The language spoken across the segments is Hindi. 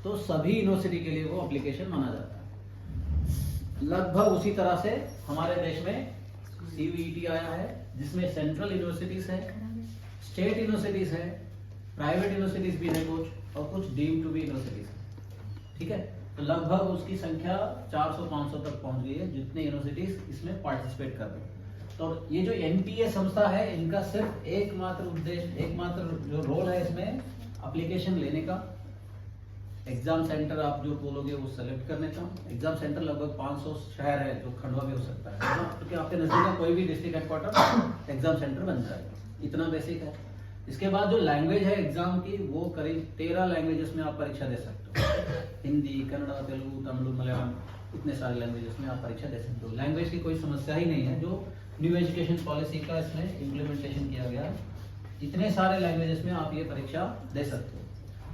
तो सभी यूनिवर्सिटी के लिए वो एप्लीकेशन माना जाता है। लगभग उसी तरह से हमारे देश में CBET आया है, जिसमें सेंट्रल यूनिवर्सिटीज है, स्टेट यूनिवर्सिटीज है, प्राइवेट यूनिवर्सिटीज भी है कुछ, और कुछ डीम्ड टू बी यूनिवर्सिटीज है। ठीक है, तो लगभग उसकी संख्या 400-500 तक पहुंच गई है, जितने यूनिवर्सिटीज इसमें पार्टिसिपेट कर रहे हैं। तो ये जो NTA संस्था है, इनका सिर्फ एकमात्र उद्देश्य, एकमात्र जो रोल है इसमें एप्लीकेशन लेने का, एग्जाम सेंटर आप जो बोलोगे वो सेलेक्ट करने का। एग्जाम सेंटर लगभग 500 शहर है, जो खंडवा में हो सकता है ना, क्योंकि आपके नजदीक का कोई भी डिस्ट्रिक्ट हेडक्वार्टर एग्जाम सेंटर बन जाएगा। इतना बेसिक है। इसके बाद जो लैंग्वेज है एग्जाम की, वो करीब 13 लैंग्वेजेस में आप परीक्षा दे सकते हो। हिंदी, कन्नड़ा, तेलुगु, तमिल, मलयालम, इतने सारे लैंग्वेजेस में आप परीक्षा दे सकते हो। लैंग्वेज की कोई समस्या ही नहीं है, जो न्यू एजुकेशन पॉलिसी का इसमें इम्प्लीमेंटेशन किया गया है। इतने सारे लैंग्वेजेस में आप ये परीक्षा दे सकते हो।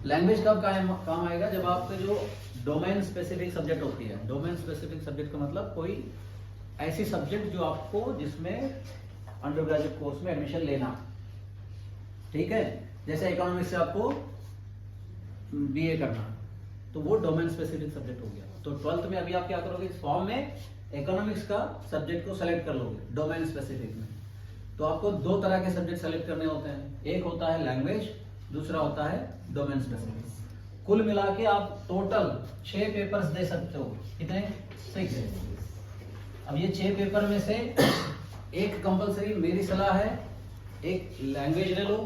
लैंग्वेज कब काम आएगा? जब आपके जो डोमेन स्पेसिफिक सब्जेक्ट होती है। डोमेन स्पेसिफिक सब्जेक्ट का मतलब कोई ऐसी सब्जेक्ट जो आपको जिसमें अंडर ग्रेजुएट कोर्स में एडमिशन लेना, ठीक है, जैसे इकोनॉमिक्स से आपको BA करना, तो वो डोमेन स्पेसिफिक सब्जेक्ट हो गया। तो 12th में अभी आप क्या करोगे, इस फॉर्म में इकोनॉमिक्स का सब्जेक्ट को सेलेक्ट कर लोगे डोमेन स्पेसिफिक में। तो आपको दो तरह के सब्जेक्ट सेलेक्ट करने होते हैं, एक होता है लैंग्वेज, दूसरा होता है डोमेन स्पेसिफिक। कुल मिला के आप टोटल 6 पेपर्स दे सकते हो। कितने? 6। अब ये 6 पेपर में से एक कंपलसरी, मेरी सलाह है, एक लैंग्वेज ले लो,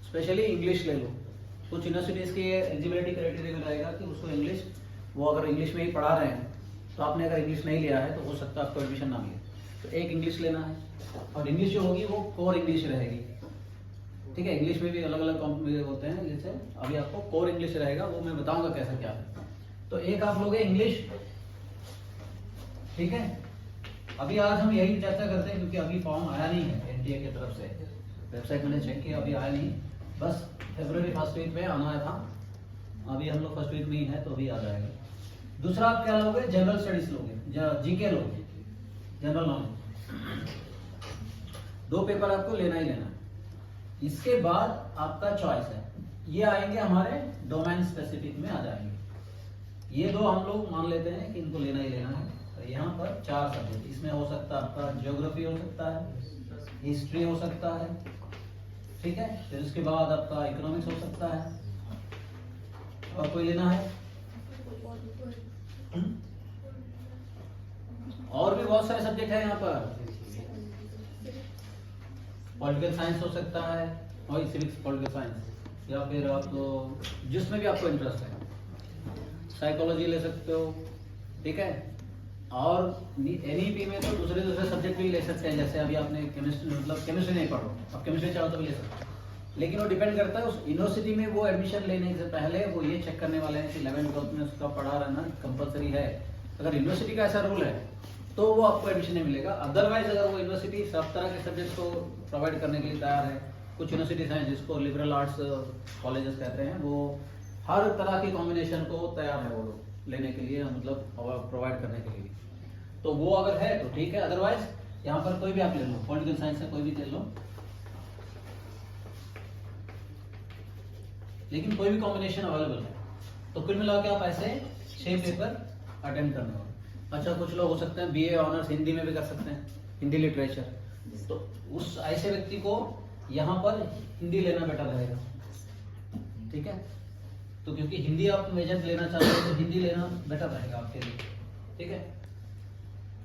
स्पेशली इंग्लिश ले लो। कुछ यूनिवर्सिटीज की एलिजिबिलिटी क्राइटेरिया में रहेगा कि उसको इंग्लिश, वो अगर इंग्लिश में ही पढ़ा रहे हैं, तो आपने अगर इंग्लिश नहीं लिया है तो हो सकता है आपको एडमिशन ना मिले। तो एक इंग्लिश लेना है, और इंग्लिश जो होगी वो कोर इंग्लिश रहेगी। ठीक है, इंग्लिश में भी अलग अलग होते हैं, जैसे अभी आपको कोर इंग्लिश रहेगा, वो मैं बताऊंगा कैसा क्या है। तो एक आप लोगे इंग्लिश, ठीक है। अभी आज हम यही चर्चा करते हैं, क्योंकि अभी फॉर्म आया नहीं है NTA की तरफ से, वेबसाइट मैंने चेक किया, अभी आया नहीं, बस फरवरी फर्स्ट वीक में आना था। अभी हम लोग फर्स्ट वीक में ही है, तो अभी आ जाएगा। दूसरा आप क्या लोगे? जनरल स्टडीज लोगे, GK लोगे, जनरल नॉलेज। 2 पेपर आपको लेना ही लेना है। इसके बाद आपका चॉइस है, ये आएंगे हमारे डोमेन स्पेसिफिक में आ जाएंगे। ये 2 हम लोग मान लेते हैं कि इनको लेना ही लेना है। तो यहाँ पर 4 सब्जेक्ट इसमें हो सकता है, आपका ज्योग्राफी हो सकता है, हिस्ट्री हो सकता है, ठीक है, फिर उसके बाद आपका इकोनॉमिक्स हो सकता है, और कोई लेना है। और भी बहुत सारे सब्जेक्ट है यहाँ पर। पॉलिटिकल साइंस हो सकता है, और सिविक्स, पॉलिटिकल साइंस, या फिर आप जिसमें भी आपको इंटरेस्ट है, साइकोलॉजी ले सकते हो, ठीक है। और NEP में तो दूसरे सब्जेक्ट भी ले सकते हैं, जैसे अभी आपने केमिस्ट्री, मतलब केमिस्ट्री नहीं पढ़ो, अब केमिस्ट्री चाहो तो भी ले सकते हो। लेकिन वो डिपेंड करता है उस यूनिवर्सिटी में, वो एडमिशन लेने से पहले वो ये चेक करने वाले हैं कि 11th-12th में उसका पढ़ा रहना कंपलसरी है। अगर यूनिवर्सिटी का ऐसा रूल है तो वो आपको एडमिशन नहीं मिलेगा। अदरवाइज अगर वो यूनिवर्सिटी सब तरह के सब्जेक्ट को प्रोवाइड करने के लिए तैयार है, कुछ यूनिवर्सिटीज हैं जिसको लिबरल आर्ट्स कॉलेजेस कहते हैं, वो हर तरह की कॉम्बिनेशन को तैयार है वो लोग लेने के लिए, मतलब प्रोवाइड करने के लिए। तो वो अगर है तो ठीक है, अदरवाइज यहाँ पर कोई भी आप ले लो, पॉलिटिकल साइंस से कोई भी ले लो, लेकिन कोई भी कॉम्बिनेशन अवेलेबल है। तो कुल मिला के आप ऐसे 6 पेपर अटेंड करने वाले। अच्छा, कुछ लोग हो सकते हैं BA ऑनर्स हिंदी में भी कर सकते हैं, हिंदी लिटरेचर, तो उस ऐसे व्यक्ति को यहाँ पर हिंदी लेना बेटर रहेगा, ठीक है। तो क्योंकि हिंदी आप मेजर लेना चाहते हो, तो हिंदी लेना बेटर रहेगा आपके लिए, ठीक है।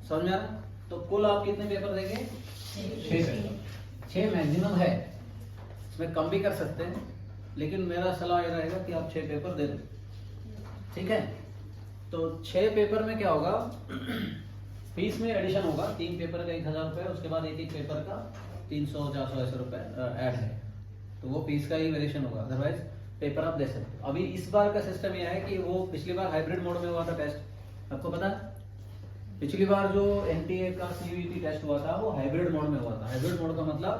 समझ में आ रहा? तो कुल आप कितने पेपर देंगे? 6 पेपर। 6 मैक्सिमम है, इसमें कम भी कर सकते हैं, लेकिन मेरा सलाह यह रहेगा कि आप 6 पेपर दे दो, ठीक है। तो 6 पेपर में क्या होगा, फीस में एडिशन होगा, 3 पेपर का 1000 रुपये, उसके बाद एक पेपर का 300-400 ऐसे रुपए ऐड है, तो वो फीस का ही वेरिएशन होगा। अदरवाइज पेपर आप दे सकते हो। अभी इस बार का सिस्टम यह है कि वो पिछली बार हाइब्रिड मोड में हुआ था टेस्ट, आपको पता है। पिछली बार जो NTA का CBT टेस्ट हुआ था, वो हाइब्रिड मोड में हुआ था। हाइब्रिड मोड का मतलब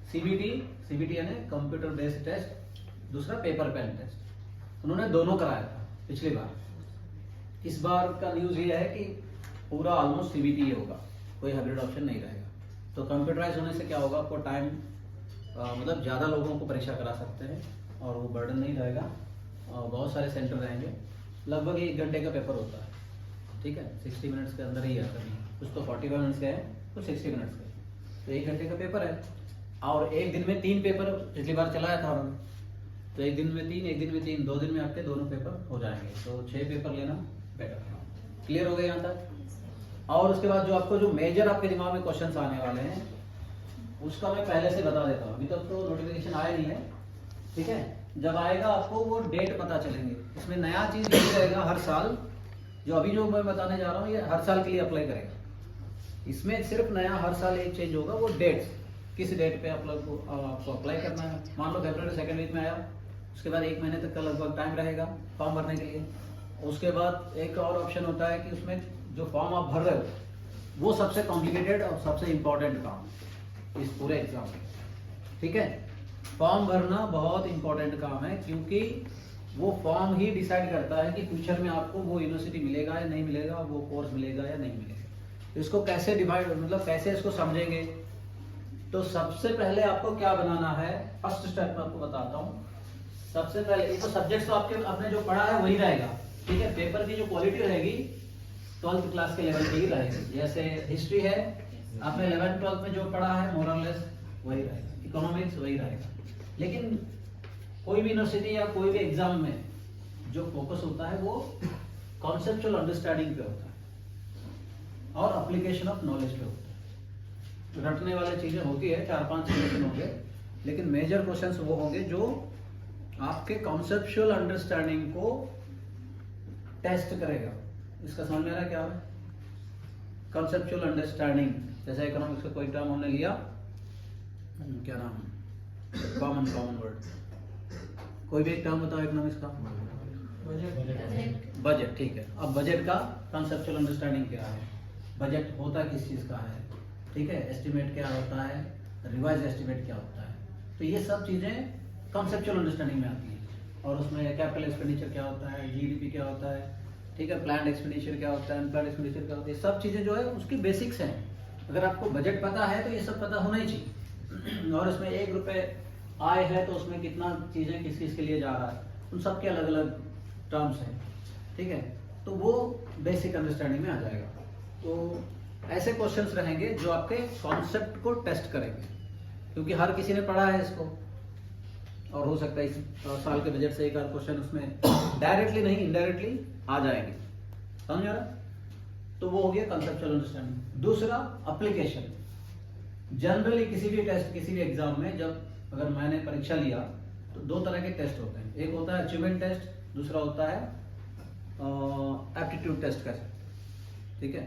CBT यानी कंप्यूटर बेस्ड टेस्ट, दूसरा पेपर पेन टेस्ट, उन्होंने दोनों कराया था पिछली बार। इस बार का न्यूज ये है कि पूरा ऑलमोस्ट CBT ही होगा, कोई हाइब्रिड ऑप्शन नहीं रहेगा। तो कंप्यूटराइज होने से क्या होगा, आपको टाइम मतलब ज़्यादा लोगों को परीक्षा करा सकते हैं, और वो बर्डन नहीं रहेगा, बहुत सारे सेंटर रहेंगे, लगभग 1 घंटे का पेपर होता है, ठीक है, 60 मिनट्स के अंदर ही आता है, कुछ तो 45 मिनट्स के हैं, कुछ 60 मिनट्स के, तो 1 घंटे का पेपर है। और एक दिन में 3 पेपर पिछली बार चलाया था उन्होंने, तो एक दिन में 3, एक दिन में 3, 2 दिन में आपके दोनों पेपर हो जाएंगे, तो 6 पेपर लेना बेटर। क्लियर हो गए यहाँ तक? और उसके बाद जो आपको जो मेजर आपके दिमाग में क्वेश्चंस आने वाले हैं उसका मैं पहले से बता देता हूँ, अभी तक तो नोटिफिकेशन आया नहीं है, ठीक है, जब आएगा आपको वो डेट पता चलेंगे। इसमें नया चीज ये रहेगा, हर साल जो अभी जो मैं बताने जा रहा हूँ ये हर साल के लिए अप्लाई करेगा। इसमें सिर्फ नया हर साल एक चेंज होगा, वो डेट्स, किस डेट पे आपको अप्लाई करना है। मान लो फरवरी 2nd वीक में आया, उसके बाद 1 महीने तक का लगभग टाइम रहेगा फॉर्म भरने के लिए। उसके बाद एक और ऑप्शन होता है कि उसमें जो फॉर्म आप भर रहे हो वो सबसे कॉम्प्लिकेटेड और सबसे इम्पोर्टेंट काम इस पूरे एग्जाम में, ठीक है। फॉर्म भरना बहुत इंपॉर्टेंट काम है, क्योंकि वो फॉर्म ही डिसाइड करता है कि फ्यूचर में आपको वो यूनिवर्सिटी मिलेगा या नहीं मिलेगा, वो कोर्स मिलेगा या नहीं मिलेगा। इसको कैसे डिवाइड, मतलब कैसे इसको समझेंगे, तो सबसे पहले आपको क्या बनाना है, फर्स्ट स्टेप में आपको बताता हूँ। सबसे पहले ये तो सब्जेक्ट तो आपके आपने जो पढ़ा है वही रहेगा, ठीक है। पेपर की जो क्वालिटी रहेगी 12th क्लास के लेवल की ही रहेगी। जैसे हिस्ट्री है, आपने 11th 12th में जो पढ़ा है मोर और लेस वही रहेगा, इकोनॉमिक्स वही रहेगा। लेकिन कोई भी यूनिवर्सिटी या कोई भी एग्जाम में जो फोकस होता है वो कॉन्सेप्चुअल अंडरस्टैंडिंग पे होता है और एप्लीकेशन ऑफ नॉलेज पे होता है। रटने वाली चीजें होती है, 4-5 क्वेश्चन होंगे, लेकिन मेजर क्वेश्चंस वो होंगे जो आपके कॉन्सेप्चुअल अंडरस्टैंडिंग को टेस्ट करेगा। इसका समझ में आ रहा है क्या है कॉन्सेप्चुअल अंडरस्टैंडिंग? जैसे इकोनॉमिक्स का कोई टर्म हमने लिया, क्या नाम, कॉमन वर्ड, कोई भी एक टर्म बताओ इकोनॉमिक्स का। बजट, ठीक है। अब बजट का कॉन्सेप्चुअल अंडरस्टैंडिंग क्या है, बजट होता किस चीज का है, ठीक है, एस्टिमेट क्या होता है, रिवाइज एस्टिमेट क्या होता है, तो ये सब चीजें कॉन्सेप्चुअल अंडरस्टैंडिंग में आती है। और उसमें कैपिटल एक्सपेंडिचर क्या होता है, जीडीपी क्या होता है, ठीक है, प्लान्ड एक्सपेंडिचर क्या होता है, अनप्लान्ड एक्सपेंडिचर क्या होता है, सब चीजें जो है उसकी बेसिक्स हैं। अगर आपको बजट पता है तो ये सब पता होना ही चाहिए। और उसमें 1 रुपए आय है तो उसमें कितना चीजें किस किस के लिए जा रहा है, उन सब के अलग अलग टर्म्स हैं, ठीक है, तो वो बेसिक अंडरस्टैंडिंग में आ जाएगा। तो ऐसे क्वेश्चंस रहेंगे जो आपके कॉन्सेप्ट को टेस्ट करेंगे, क्योंकि हर किसी ने पढ़ा है इसको, और हो सकता है इस साल के बजट से एक आध क्वेश्चन उसमें डायरेक्टली नहीं इनडायरेक्टली आ जाएंगे, समझ आ रहा? तो वो हो गया कंसेप्चुअल अंडरस्टैंडिंग। दूसरा एप्लीकेशन। जनरली किसी भी टेस्ट, किसी भी एग्जाम में जब अगर मैंने परीक्षा लिया तो 2 तरह के टेस्ट होते हैं, एक होता है अचीवमेंट टेस्ट, दूसरा होता है एप्टीट्यूड टेस्ट का, ठीक है।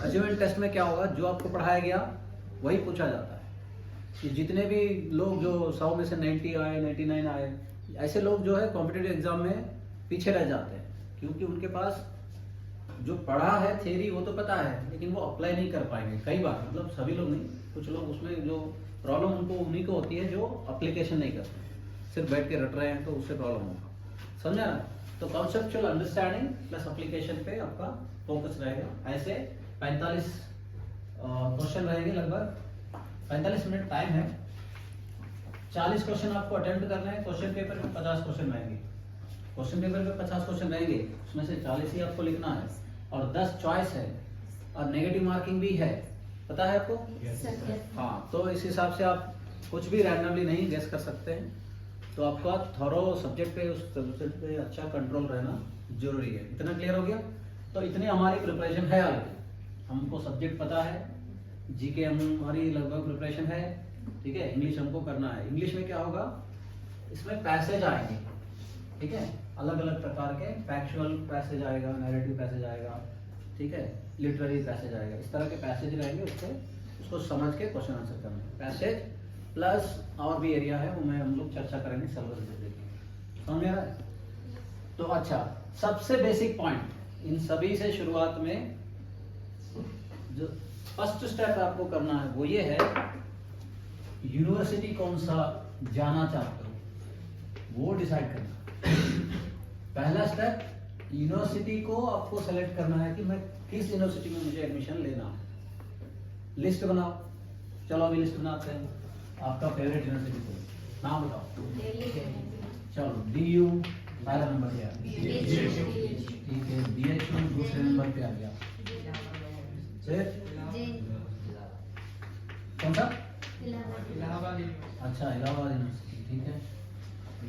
अचीवमेंट टेस्ट में क्या होगा, जो आपको पढ़ाया गया वही पूछा जाता है। कि जितने भी लोग जो 100 में से 90 आए, 99 आए, ऐसे लोग जो है कॉम्पिटिटिव एग्जाम में पीछे रह जाते हैं, क्योंकि उनके पास जो पढ़ा है थ्योरी वो तो पता है, लेकिन वो अप्लाई नहीं कर पाएंगे कई बार, मतलब सभी लोग नहीं, कुछ लोग उसमें जो प्रॉब्लम उनको उन्हीं को होती है जो अप्लीकेशन नहीं करते, सिर्फ बैठ के रट रहे हैं, तो उससे प्रॉब्लम होगा, समझा ना। तो कॉन्सेप्चुअल अंडरस्टैंडिंग प्लस एप्लीकेशन पे आपका फोकस रहेगा। ऐसे 45 क्वेश्चन रहेंगे, लगभग 45 मिनट टाइम है, 40 क्वेश्चन आपको अटेम्प्ट करना है। क्वेश्चन पेपर में 50 क्वेश्चन रहेंगे, क्वेश्चन पेपर में 50 क्वेश्चन रहेंगे, उसमें से 40 ही आपको लिखना है, और 10 चॉइस है, और नेगेटिव मार्किंग भी है, पता है आपको? हाँ, तो इस हिसाब से आप कुछ भी रैंडमली नहीं गेस कर सकते हैं, तो आपका थॉरो सब्जेक्ट पे, उस सब्जेक्ट पे अच्छा कंट्रोल रहना जरूरी है। इतना क्लियर हो गया? तो इतनी हमारी प्रिपरेशन है ऑलरेडी, हमको सब्जेक्ट पता है, जीके हमारी लगभग प्रिपरेशन है, ठीक है। इंग्लिश हमको करना है। इंग्लिश में क्या होगा, इसमें पैसेज आएंगे, ठीक है, अलग अलग प्रकार के, फैक्चुअल पैसेज आएगा, नैरेटिव पैसेज आएगा, ठीक है, लिटरेरी पैसेज आएगा, इस तरह के पैसेज रहेंगे, उसको समझ के क्वेश्चन आंसर करना है। पैसेज प्लस और भी एरिया है, वो मैं हम लोग चर्चा करेंगे सिलेबस देखिए, समझ रहा है? तो अच्छा, सबसे बेसिक पॉइंट इन सभी से शुरुआत में जो फर्स्ट स्टेप आपको करना है वो ये है, यूनिवर्सिटी कौन सा जाना चाहते हो वो डिसाइड करना। पहला स्टेप, यूनिवर्सिटी को आपको सेलेक्ट करना है कि मैं किस यूनिवर्सिटी में मुझे एडमिशन लेना है। लिस्ट बनाओ, चलो अभी लिस्ट बनाते हैं। आपका फेवरेट यूनिवर्सिटी को नाम बताओ। चलो DU, पहला नंबर पे आ गया, ठीक है। BHU दूसरे नंबर पे आ गया, फिर कौन सा? इलाहाबाद। अच्छा, इलाहाबाद यूनिवर्सिटी, ठीक है।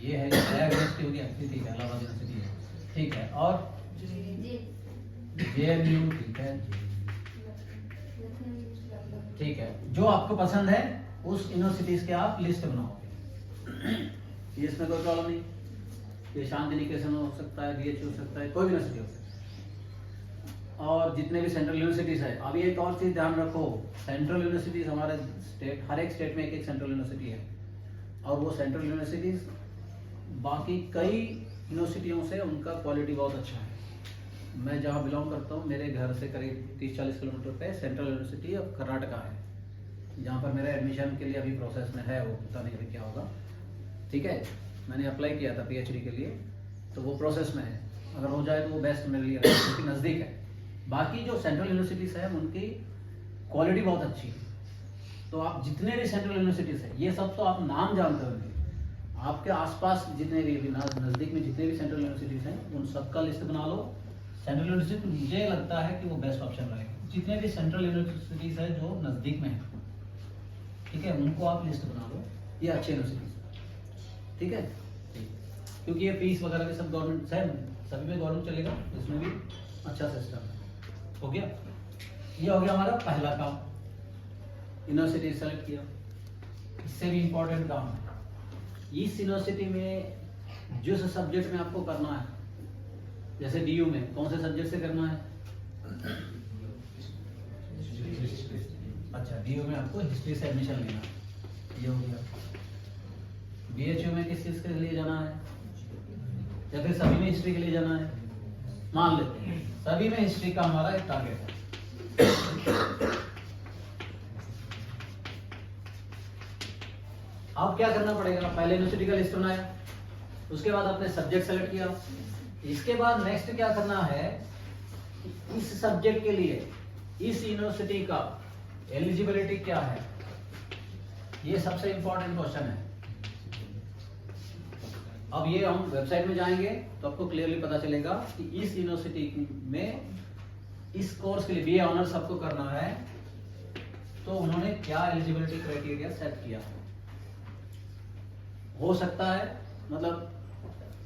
ये है यूनिवर्सिटी हो गया, ठीक है, इलाहाबाद यूनिवर्सिटी है, ठीक है। और JNU, ठीक है, ठीक है। जो आपको पसंद है उस यूनिवर्सिटीज के आप लिस्ट बनाओगे, ये इसमें कोई प्रॉब्लम नहीं। ये शांति निकेतन हो सकता है, BHU हो सकता है, कोई भी यूनिवर्सिटी हो सकता है। और जितने भी सेंट्रल यूनिवर्सिटीज है, अभी एक और चीज ध्यान रखो, सेंट्रल यूनिवर्सिटीज हमारे स्टेट, हर एक स्टेट में एक एक सेंट्रल यूनिवर्सिटी है, और वो सेंट्रल यूनिवर्सिटीज बाकी कई यूनिवर्सिटियों से उनका क्वालिटी बहुत अच्छा है। मैं जहाँ बिलोंग करता हूँ, मेरे घर से करीब 30-40 किलोमीटर पे सेंट्रल यूनिवर्सिटी ऑफ कर्नाटका है, जहाँ पर मेरा एडमिशन के लिए अभी प्रोसेस में है, वो पता नहीं अभी क्या होगा, ठीक है। मैंने अप्लाई किया था PhD के लिए, तो वो प्रोसेस में है, अगर हो जाए तो वो बेस्ट मेरे लिए रहेगा, क्योंकि नज़दीक है। बाकी जो सेंट्रल यूनिवर्सिटीज़ हैं उनकी क्वालिटी बहुत अच्छी है। तो आप जितने भी सेंट्रल यूनिवर्सिटीज़ हैं, ये सब तो आप नाम जानते होंगे, आपके आसपास जितने भी नज़दीक में जितने भी सेंट्रल यूनिवर्सिटीज़ हैं उन सबका लिस्ट बना लो। सेंट्रल यूनिवर्सिटी मुझे लगता है कि वो बेस्ट ऑप्शन रहेगा, जितने भी सेंट्रल यूनिवर्सिटीज़ हैं जो नज़दीक में है, ठीक है, उनको आप लिस्ट बना लो, ये अच्छे यूनिवर्सिटीज़, ठीक है। क्योंकि ये फीस वगैरह भी सब गवर्नमेंट है, सभी में गवर्नमेंट चलेगा, इसमें भी अच्छा सिस्टम है। हो गया, ये हो गया हमारा पहला काम, यूनिवर्सिटी सेलेक्ट किया। इससे भी इम्पोर्टेंट काम है, इस यूनिवर्सिटी में जिस सब्जेक्ट में आपको करना है, जैसे DU में कौन से सब्जेक्ट से करना है? अच्छा, DU में आपको हिस्ट्री से एडमिशन लेना, ये हो गया। BHU में किस चीज के लिए जाना है, या फिर सभी में हिस्ट्री के लिए जाना है? मान लेते हैं सभी में हिस्ट्री का हमारा एक टारगेट है। अब क्या करना पड़ेगा? पहले यूनिवर्सिटी का लिस्ट बनाया, उसके बाद आपने सब्जेक्ट सेलेक्ट किया, इसके बाद नेक्स्ट क्या करना है, इस सब्जेक्ट के लिए इस यूनिवर्सिटी का एलिजिबिलिटी क्या है, ये सबसे इंपॉर्टेंट क्वेश्चन है। अब ये हम वेबसाइट में जाएंगे तो आपको क्लियरली पता चलेगा कि इस यूनिवर्सिटी में इस कोर्स के लिए BA ऑनर्स सबको करना है, तो उन्होंने क्या एलिजिबिलिटी क्राइटेरिया सेट किया। हो सकता है मतलब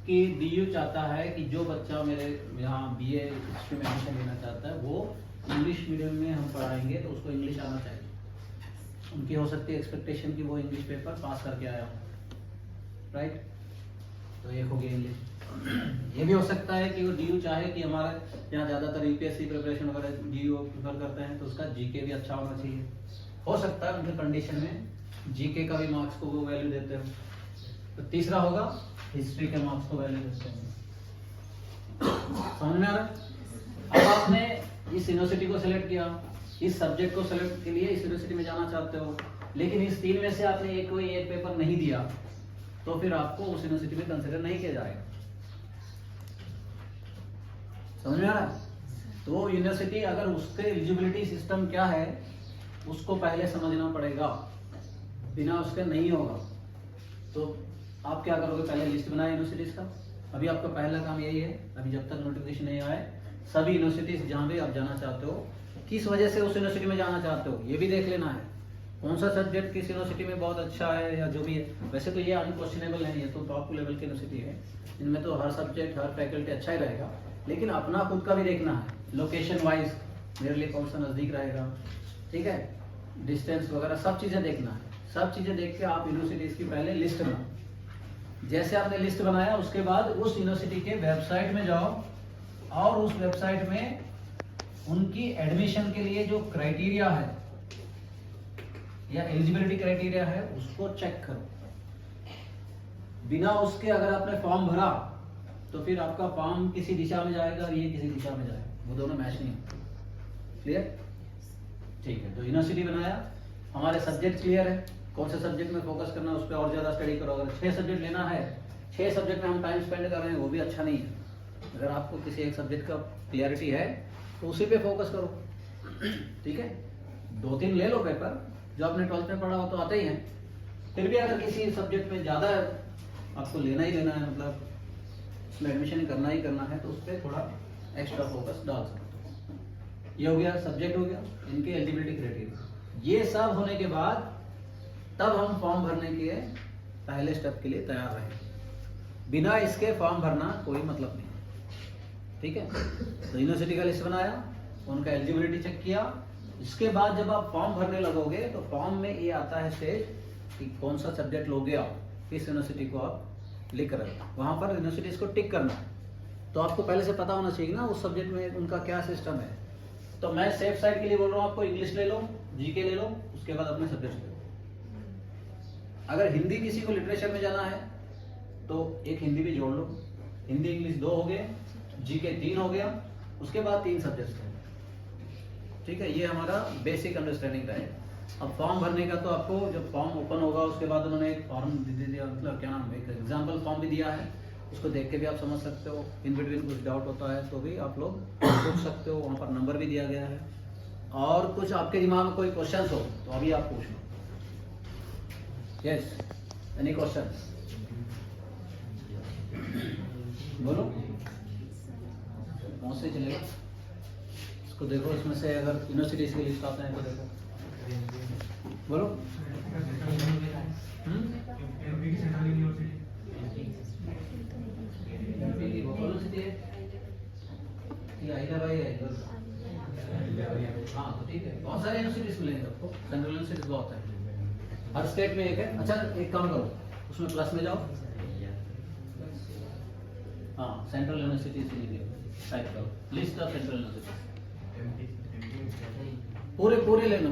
कि DU चाहता है कि जो बच्चा मेरे यहाँ BA हिस्ट्री में एडमिशन लेना चाहता है वो इंग्लिश मीडियम में हम पढ़ाएंगे, तो उसको इंग्लिश आना चाहिए। उनकी हो सकती है एक्सपेक्टेशन कि वो इंग्लिश पेपर पास करके आया हो, राइट। तो एक हो गया इंग्लिश। ये भी हो सकता है कि वो DU चाहे कि हमारा यहाँ ज़्यादातर UPSC प्रिपरेशन वगैरह DU प्रेफर करते हैं, तो उसका GK भी अच्छा होना चाहिए। हो सकता है उनके कंडीशन में GK का भी मार्क्स को वो वैल्यू देते हो। तो तीसरा होगा हिस्ट्री के मार्क्स को वैल्यू देते हैं। समझ में आ रहा है? अब आपने इस यूनिवर्सिटी को सिलेक्ट किया, इस सब्जेक्ट को सिलेक्ट के लिए इस यूनिवर्सिटी में जाना चाहते हो, लेकिन इस 3 में से आपने कोई एक पेपर नहीं दिया, तो फिर आपको उस यूनिवर्सिटी में कंसिडर नहीं किया जाएगा। समझ में आ रहा है? तो यूनिवर्सिटी अगर उसके एलिजिबिलिटी सिस्टम क्या है उसको पहले समझना पड़ेगा, बिना उसके नहीं होगा। तो आप क्या करोगे, पहले लिस्ट बनाए यूनिवर्सिटीज का। अभी आपका पहला काम यही है, अभी जब तक नोटिफिकेशन नहीं आए, सभी यूनिवर्सिटीज जहाँ भी आप जाना चाहते हो, किस वजह से उस यूनिवर्सिटी में जाना चाहते हो, ये भी देख लेना है। कौन सा सब्जेक्ट किस यूनिवर्सिटी में बहुत अच्छा है या जो भी है। वैसे तो ये अनक्वेश्चनेबल है, ये तो टॉप लेवल की यूनिवर्सिटी है, इनमें तो हर सब्जेक्ट हर फैकल्टी अच्छा ही रहेगा, लेकिन अपना खुद का भी देखना है, लोकेशन वाइज मेरे लिए कौन सा नज़दीक रहेगा, ठीक है, डिस्टेंस वगैरह सब चीज़ें देखना है। सब चीज़ें देख के आप यूनिवर्सिटीज़ की पहले लिस्ट बनाओ। जैसे आपने लिस्ट बनाया उसके बाद उस यूनिवर्सिटी के वेबसाइट में जाओ और उस वेबसाइट में उनकी एडमिशन के लिए जो क्राइटेरिया है या एलिजिबिलिटी क्राइटेरिया है उसको चेक करो। बिना उसके अगर आपने फॉर्म भरा तो फिर आपका फॉर्म किसी दिशा में जाएगा और ये किसी दिशा में जाएगा, वो दोनों मैच नहीं होते। क्लियर? ठीक है, तो यूनिवर्सिटी बनाया, हमारे सब्जेक्ट क्लियर है, कौन से सब्जेक्ट में फोकस करना है उस पर और ज़्यादा स्टडी करो। अगर 6 सब्जेक्ट लेना है, 6 सब्जेक्ट में हम टाइम स्पेंड कर रहे हैं, वो भी अच्छा नहीं है। अगर आपको किसी एक सब्जेक्ट का क्लियरिटी है तो उसी पे फोकस करो, ठीक है। 2-3 ले लो पेपर, जो आपने 12th में पढ़ा हो तो आते ही हैं। फिर भी अगर किसी सब्जेक्ट में ज़्यादा आपको लेना ही लेना है, मतलब उसमें एडमिशन करना ही करना है तो उस पर थोड़ा एक्स्ट्रा फोकस डाल सकते हो। ये हो गया, सब्जेक्ट हो गया, इनके एलिजिबिलिटी क्राइटेरिया। ये सब होने के बाद तब हम फॉर्म भरने के पहले स्टेप के लिए तैयार रहेंगे। बिना इसके फॉर्म भरना कोई मतलब नहीं, ठीक है। तो यूनिवर्सिटी का लिस्ट बनाया, उनका एलिजिबिलिटी चेक किया, इसके बाद जब आप फॉर्म भरने लगोगे तो फॉर्म में ये आता है स्टेज कि कौन सा सब्जेक्ट लोगे आप, किस यूनिवर्सिटी को आप लिख रहे हो, वहाँ पर यूनिवर्सिटीज को टिक करना है। तो आपको पहले से पता होना चाहिए ना उस सब्जेक्ट में उनका क्या सिस्टम है। तो मैं सेफ साइड के लिए बोल रहा हूँ आपको, इंग्लिश ले लो, जीके ले लो, उसके बाद अपने सब्जेक्ट ले लो। अगर हिंदी किसी को लिटरेचर में जाना है तो एक हिंदी भी जोड़ लो, हिंदी इंग्लिश 2 हो गए, जीके 3 हो गया, उसके बाद 3 सब्जेक्ट है, ठीक है। ये हमारा बेसिक अंडरस्टैंडिंग रहेगा। अब फॉर्म भरने का तो आपको जब फॉर्म ओपन होगा उसके बाद उन्होंने एक फॉर्म दे दिया, मतलब क्या नाम, एक एग्जाम्पल फॉर्म भी दिया है, उसको देख के भी आप समझ सकते हो। इन बिटवीन कुछ डाउट होता है तो भी आप लोग पूछ सकते हो, वहाँ पर नंबर भी दिया गया है। और कुछ आपके दिमाग में कोई क्वेश्चन हो तो अभी आप पूछ लो। यस, एनी क्वेश्चन, बोलो, कौन से चलेगा। इसको देखो, इसमें से अगर यूनिवर्सिटीज की लिस्ट आते हैं तो देखो, बोलो। हाँ तो ठीक है, बहुत सारे यूनिवर्सिटीज मिलेंगे आपको, सेंट्रल यूनिवर्सिटीज बहुत है, हर स्टेट में एक है। अच्छा एक काम करो, उसमें प्लस में जाओ, हाँ सेंट्रल यूनिवर्सिटीज टाइप करो, लिस्ट ऑफ सेंट्रल यूनिवर्सिटीज, पूरे ले लो।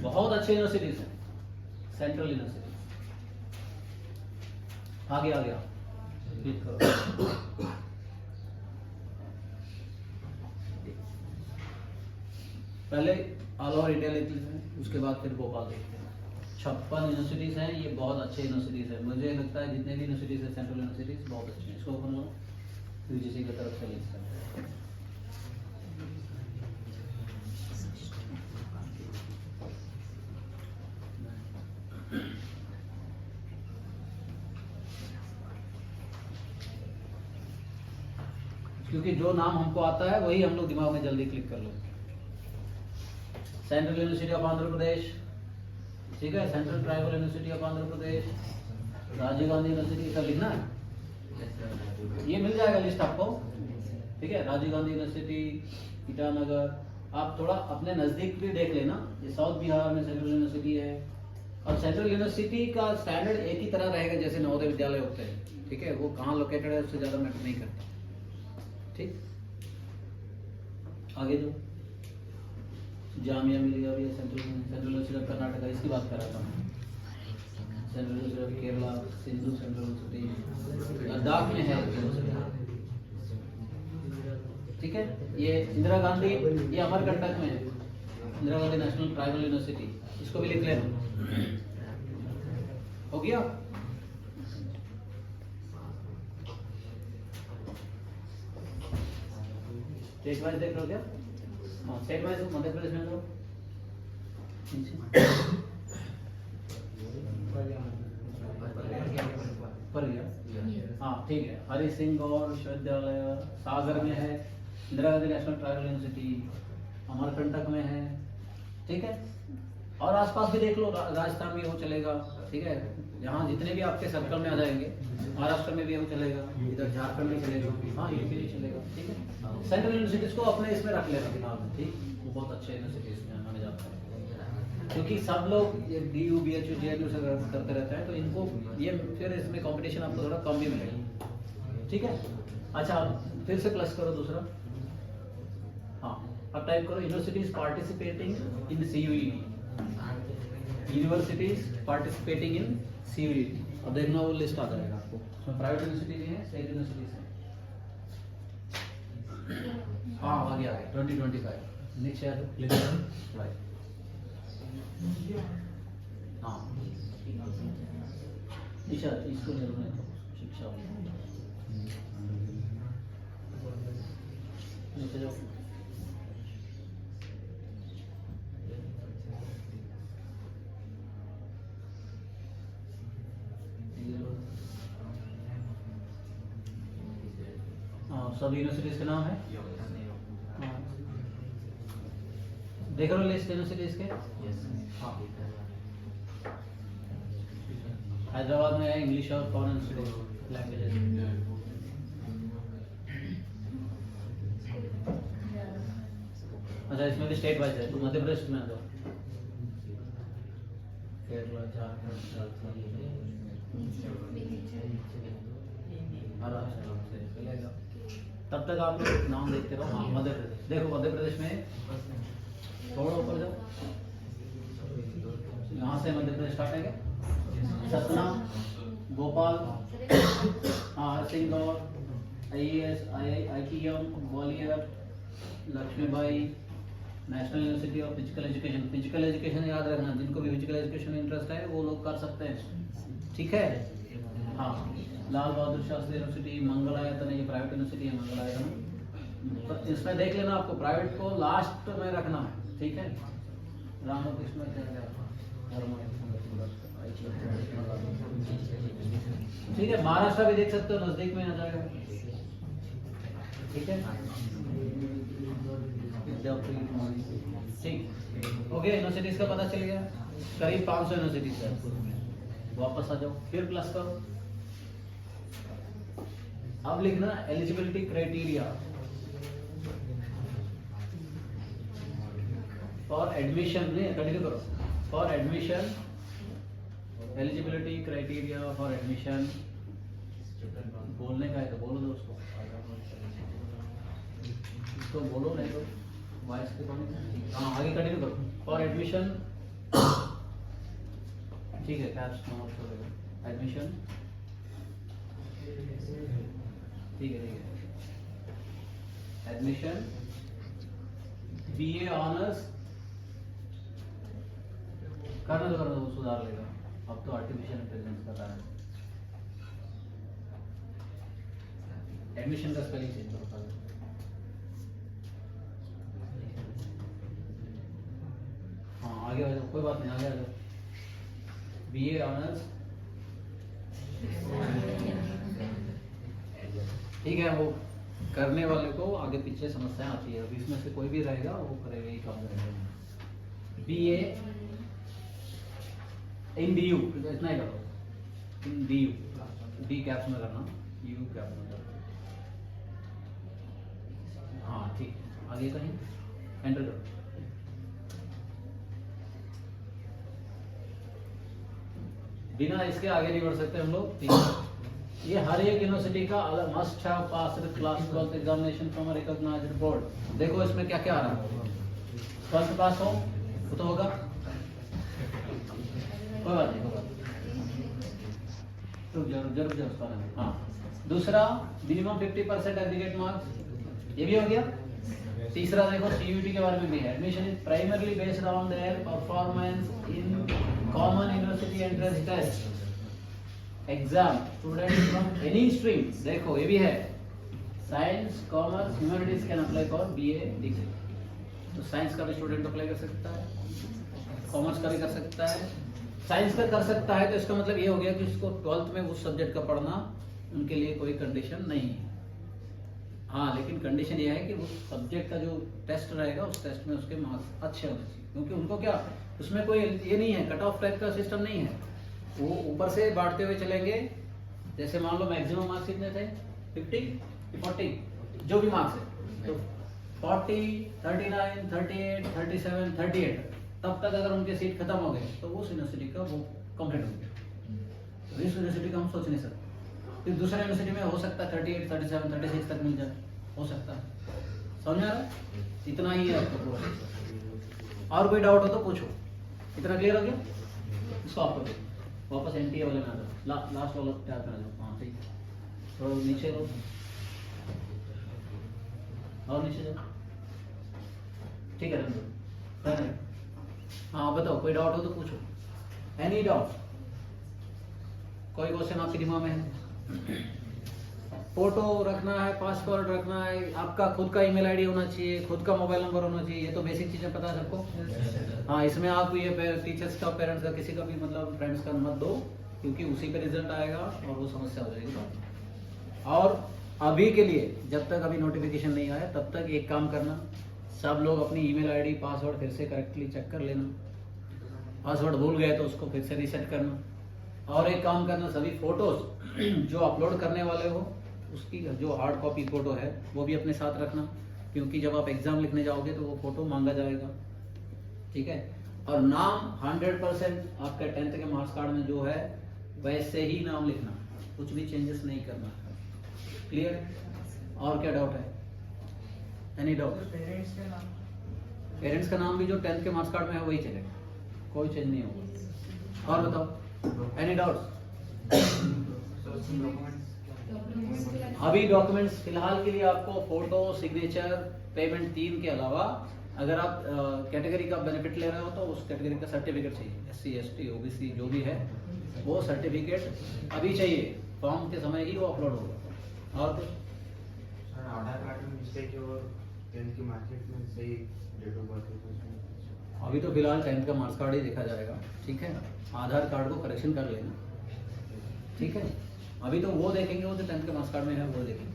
बहुत अच्छे यूनिवर्सिटीज हैं सेंट्रल यूनिवर्सिटी। आगे आ गया, क्लिक करो। पहले ऑल ओवर इंडिया लेते हैं, उसके बाद फिर भोपाल देखते हैं। 56 यूनिवर्सिटीज हैं, ये बहुत अच्छे यूनिवर्सिटीज हैं। मुझे लगता है जितने भी यूनिवर्सिटीज है सेंट्रल यूनिवर्सिटीज बहुत अच्छे हैं। इसको ओपन करो, यूजीसी की तरफ से लिस्ट है। क्योंकि जो नाम हमको आता है वही हम लोग दिमाग में जल्दी क्लिक कर लो। Central university of Andhra Pradesh, ठीक है, central tribal university of Andhra Pradesh, Rajiv Gandhi university, सब लिखना है, ये मिल जाएगा लिस्ट आपको, ठीक है। राजीव गांधी यूनिवर्सिटी, ईटानगर, आप थोड़ा अपने नजदीक भी देख लेना। ये साउथ बिहार में सेंट्रल यूनिवर्सिटी है। और सेंट्रल यूनिवर्सिटी का स्टैंडर्ड एक ही तरह रहेगा जैसे नवोदय विद्यालय होते हैं, ठीक है। वो कहाँ लोकेटेड है उससे ज्यादा मैटर नहीं करता, ठीक। आगे जो जामिया मिलिया भी है, सेंट्रल यूनिवर्सिटी ऑफ कर्नाटका, इसकी बात कर रहा था मैं। Central university of Kerala, Sindhu central university Ladakh में है, ठीक है। ये इंदिरा गांधी, ये अमरकंटक में है, Indira Gandhi national tribal university, इसको भी लिख लेना। हो गया, स्टेट वाइज देख लो क्या। हाँ स्टेट वाइज मध्य प्रदेश में लो, पर गया, हाँ ठीक है। हरि सिंह गौर विश्वविद्यालय सागर में है, Indira Gandhi national tribal university Amarkantak में है, ठीक है। और आसपास भी देख लो, राजस्थान में वो चलेगा, ठीक है। यहाँ जितने भी आपके सर्कल में आ जाएंगे, महाराष्ट्र में भी वो चलेगा, इधर झारखंड में चलेगा, हाँ यूपी में चलेगा, ठीक है। सेंट्रल यूनिवर्सिटीज को अपने इसमें रख लेना दिमाग में, ठीक। वो बहुत अच्छे यूनिवर्सिटीज में माने जाते हैं, क्योंकि सब लोग ये DU BHU JNU से करते रहते हैं, तो इनको ये फिर इसमें कंपटीशन आपको थोड़ा कम भी मिलेगा, ठीक है। अच्छा फिर से प्लस करो दूसरा, हाँ अब टाइप करो universities participating in CUET, universities participating in CUET। अब देखना वो लिस्ट आ जाएगा आपको, उसमें प्राइवेट यूनिवर्सिटी भी है, स्टेट यूनिवर्सिटीज है। हाँ आ गया 2025 नीचे आ जाओ, क्लिक करो, राइट। हाँ टीचर इसको निर्णय शिक्षा नीचे जाओ, और सभी यूनिवर्सिटीज के नाम है, देख रहे हो लिस्ट यूनिवर्सिटीज के। हाँ, हैदराबाद में है इंग्लिश और फॉरेन लैंग्वेजेस। अच्छा, इसमें भी स्टेट वाइज है, तो मध्य प्रदेश में आ जाओ, केरला, झारखंड, तब तक आप लोग नाम देखते रहो। हाँ, मध्य प्रदेश देखो, मध्य प्रदेश में थोड़ा ऊपर जाओ, यहाँ से मध्य प्रदेश स्टार्ट है क्या, सतना, भोपाल, हाँ, Harsingaur, IAS, IIM, Gwalior, Lakshmibai, national university of physical education. Physical education याद रखना, जिनको भी फिजिकल एजुकेशन में इंटरेस्ट है वो लोग कर सकते हैं, ठीक है। हाँ, लाल बहादुर शास्त्री यूनिवर्सिटी, मंगलायतन है, ये प्राइवेट यूनिवर्सिटी है मंगलायतन। तो इसमें देख लेना, आपको प्राइवेट को लास्ट में रखना है, ठीक है। रामकृष्ण ठीक है। महाराष्ट्र भी देख सकते हो, नजदीक में आ जाएगा, ठीक है। ठीक, ओके। यूनिवर्सिटीज का पता चल गया, करीब 500 यूनिवर्सिटीज है। वापस आ जाओ, फिर प्लस करो। अब लिखना एलिजिबिलिटी क्राइटेरिया फॉर एडमिशन, नहीं कंटिन्यू करो, for admission, eligibility criteria for admission. बोलने का है तो बोलो दोस्तों, इसको बोलो, नहीं तो वॉइस के कौन। हाँ, आगे कंटिन्यू करो। फॉर एडमिशन, ठीक है, कैप्स नॉट एडमिशन, ठीक है, एडमिशन BA ऑनर्स करना तो करना, वो सुधार लेगा। अब तो आर्टिफिशियल इंटेलिजेंस का कारण एडमिशन का स्पेलिंग चेंज करो। हाँ, आगे आ जाओ, कोई बात नहीं, आगे आ जाओ। BA ऑनर्स, ठीक है। वो करने वाले को आगे पीछे समस्या आती है, अभी इसमें से कोई भी रहेगा वो करेगा, ही काम करेगा। BA इन DU, इतना ही करो, इन DU, D कैप्स में करना, U कैप्स में करना। हाँ, ठीक, आगे कहीं एंटर करो। बिना इसके आगे नहीं बढ़ सकते हम लोग, ठीक है। ये हर एक यूनिवर्सिटी का अलग must have passed class 12th examination from a recognised board. देखो इसमें क्या क्या आ रहा है, 12th पास हो वो तो होगा, कोई बात नहीं, जरूर जरूर। हाँ, दूसरा मिनिमम 50% एग्रीगेट मार्क्स, ये भी हो गया। तीसरा देखो CUET के बारे में भी है, admission is primarily based on their performance in common university entrance test exam, students from any stream. देखो ये भी है, science, commerce, humanities can apply for BA degree. तो साइंस का भी स्टूडेंट अप्लाई कर सकता है, कॉमर्स का भी कर सकता है। साइंस का कर सकता है तो इसका मतलब ये हो गया कि उसको 12th में उस सब्जेक्ट का पढ़ना उनके लिए कोई कंडीशन नहीं है। हाँ, लेकिन कंडीशन ये है कि उस सब्जेक्ट का जो टेस्ट रहेगा उस टेस्ट में उसके मार्क्स अच्छे होने चाहिए, क्योंकि उनको क्या उसमें कोई ये नहीं है, कट ऑफ टाइप का सिस्टम नहीं है। वो ऊपर से बांटते हुए चलेंगे, जैसे मान लो मैक्सिमम मार्क्स कितने थे, 50, 40, जो भी मार्क्स है, तो 40, 39, 38, 37, 38 तब तक अगर उनके सीट खत्म हो गए तो उस यूनिवर्सिटी का वो कंप्लीट हो गया। तो इस यूनिवर्सिटी का हम सोच नहीं सकते, फिर दूसरे यूनिवर्सिटी में हो सकता है 38, 37, 36 तक मिल जाए, हो सकता है। समझ आ रहा है? इतना ही है आपको। और कोई डाउट हो तो पूछो। इतना क्लियर हो गया? इसको आप करो, वापस NTA वाले में आ जाओ, लास्ट वाला टैब में आ जाओ। हाँ ठीक, थोड़ा नीचे लो और नीचे जाओ, ठीक है। हाँ बताओ, कोई डाउट हो तो पूछो। एनी डाउट, कोई क्वेश्चन आपके दिमाग में है? फोटो रखना है, पासवर्ड रखना है, आपका खुद का ईमेल आईडी होना चाहिए, खुद का मोबाइल नंबर होना चाहिए, ये तो बेसिक चीजें पता है सबको। हाँ, इसमें आप ये टीचर्स का, पेरेंट्स का, किसी का भी मतलब फ्रेंड्स का मत दो, क्योंकि उसी पे रिजल्ट आएगा और वो समस्या हो जाएगी। और अभी के लिए जब तक अभी नोटिफिकेशन नहीं आया तब तक एक काम करना, सब लोग अपनी ईमेल आईडी पासवर्ड फिर से करेक्टली चेक कर लेना, पासवर्ड भूल गए तो उसको फिर से रीसेट करना। और एक काम करना, सभी फोटोज जो अपलोड करने वाले हो उसकी जो हार्ड कॉपी फोटो है वो भी अपने साथ रखना, क्योंकि जब आप एग्जाम लिखने जाओगे तो वो फोटो मांगा जाएगा, ठीक है। और नाम 100% आपका 10th के मार्क्स कार्ड में जो है वैसे ही नाम लिखना, कुछ भी चेंजेस नहीं करना। क्लियर? और क्या डाउट है? Any doubt? पेरेंट्स का नाम भी जो 10th के मार्क्स कार्ड में है वही चलेगा, कोई चेंज नहीं होगा। और बताओ, एनी डाउट? अभी डॉक्यूमेंट्स फिलहाल के लिए आपको फोटो, सिग्नेचर, पेमेंट 3 के अलावा अगर आप कैटेगरी का बेनिफिट ले रहे हो तो उस कैटेगरी का सर्टिफिकेट चाहिए। SC ST OBC जो भी है वो सर्टिफिकेट अभी चाहिए, फॉर्म के समय ही वो अपलोड होगा। और कुछ? सर आधार कार्ड में मिस्टेक है और 10th की मार्कशीट में सही डेट ऑफ बर्थ है। अभी तो फिलहाल 10th का मार्क्स कार्ड ही देखा जाएगा, ठीक है। आधार कार्ड को करेक्शन कर लेना, ठीक है। अभी तो वो देखेंगे, वो जो 10th के मार्क्स कार्ड में है वो देखेंगे।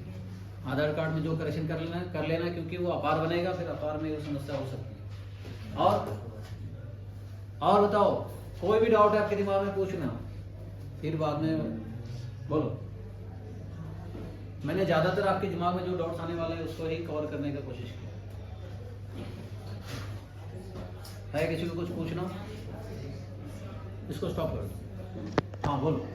आधार कार्ड में जो करेक्शन कर लेना क्योंकि वो अपार बनेगा, फिर अपार में वो समस्या हो सकती है। और बताओ, कोई भी डाउट है आपके दिमाग में पूछना, फिर बाद में बोलो। मैंने ज्यादातर आपके दिमाग में जो डाउट्स आने वाले हैं उसको ही कवर करने का कोशिश किया है। किसी को कुछ पूछना? इसको स्टॉप कर दो। हाँ बोलो।